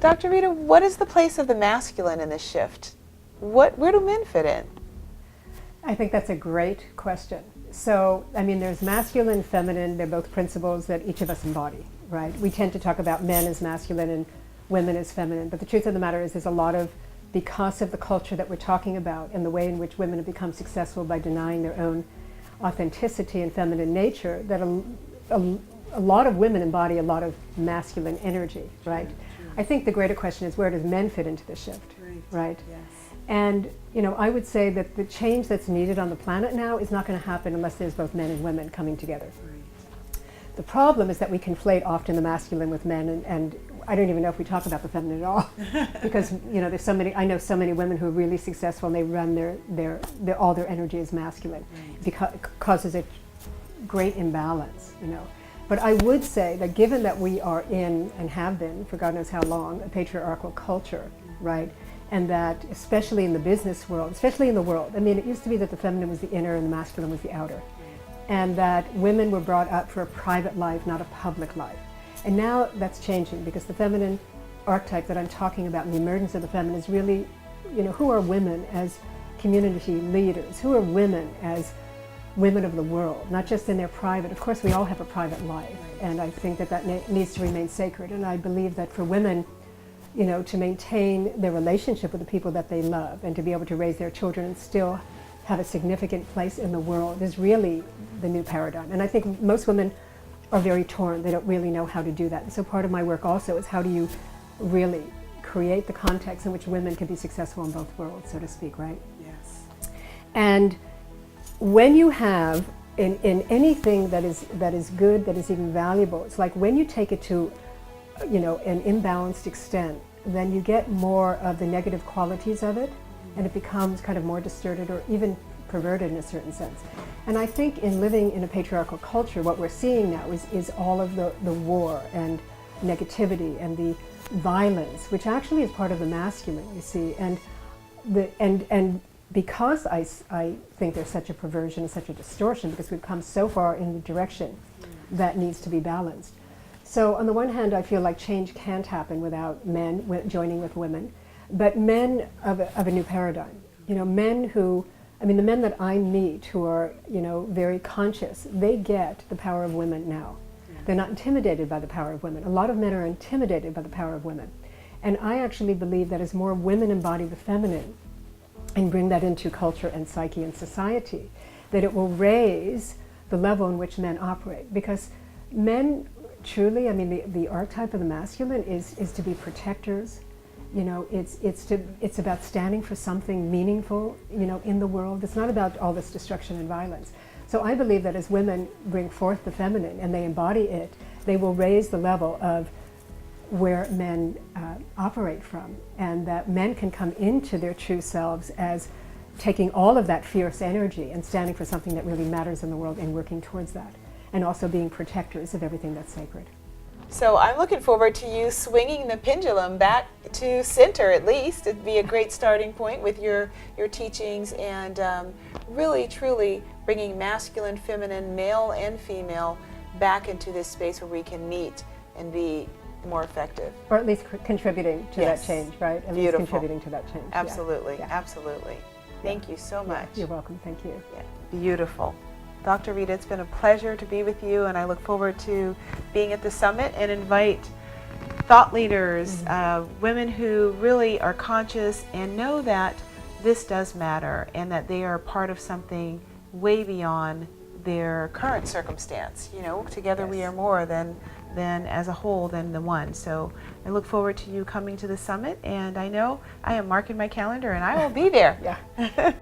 Dr. Rita, what is the place of the masculine in this shift? Where do men fit in? I think that's a great question. So, I mean, there's masculine, feminine, they're both principles that each of us embody, right? We tend to talk about men as masculine and women as feminine, but the truth of the matter is there's a lot of, because of the culture that we're talking about and the way in which women have become successful by denying their own authenticity and feminine nature, that a lot of women embody a lot of masculine energy, right? I think the greater question is, where does men fit into the shift, right? Yes. And I would say that the change that's needed on the planet now is not going to happen unless there's both men and women coming together. Right. The problem is that we conflate often the masculine with men, and I don't even know if we talk about the feminine at all, because there's so many. I know so many women who are really successful, and they run their all their energy is masculine, because it causes a great imbalance. But I would say that given that we are in, and have been for God knows how long, a patriarchal culture, right? And that especially in the business world, especially in the world, I mean, it used to be that the feminine was the inner and the masculine was the outer. And that women were brought up for a private life, not a public life. And now that's changing, because the feminine archetype that I'm talking about and the emergence of the feminine is really, who are women as community leaders? Who are women as women of the world, not just in their private. Of course, we all have a private life, and I think that needs to remain sacred. And I believe that for women, to maintain their relationship with the people that they love and to be able to raise their children and still have a significant place in the world is really the new paradigm. And I think most women are very torn. They don't really know how to do that. And so part of my work also is, how do you really create the context in which women can be successful in both worlds, so to speak, right? Yes. And when you have in anything that is good, that is even valuable, it's like when you take it to an imbalanced extent, then you get more of the negative qualities of it, and it becomes kind of more distorted or even perverted in a certain sense. And I think in living in a patriarchal culture, what we're seeing now is all of the war and negativity and the violence, which actually is part of the masculine, you see. And because I think there's such a perversion and such a distortion, because we've come so far in the direction that needs to be balanced. So on the one hand, I feel like change can't happen without men joining with women, but men of a new paradigm. Men who, the men that I meet who are, very conscious, they get the power of women now. They're not intimidated by the power of women. A lot of men are intimidated by the power of women. And I actually believe that as more women embody the feminine and bring that into culture and psyche and society, that it will raise the level in which men operate. Because men truly, the archetype of the masculine is to be protectors. It's about standing for something meaningful, in the world. It's not about all this destruction and violence. So I believe that as women bring forth the feminine and they embody it, they will raise the level of where men operate from, and that men can come into their true selves as taking all of that fierce energy and standing for something that really matters in the world and working towards that, and also being protectors of everything that's sacred. So I'm looking forward to you swinging the pendulum back to center, at least. It'd be a great starting point with your teachings, and really, truly bringing masculine, feminine, male and female back into this space where we can meet and be more effective. Or at least contributing to that change, right? At Beautiful. least contributing to that change. Absolutely, Yeah. absolutely. Thank you so much. You're welcome, thank you. Yeah. Beautiful. Dr. Rita, it's been a pleasure to be with you, and I look forward to being at the summit and invite thought leaders, women who really are conscious and know that this does matter and that they are part of something way beyond their current circumstance. Together we are more than as a whole than the one. So I look forward to you coming to the summit, and I know I am marking my calendar and I will be there. Yeah.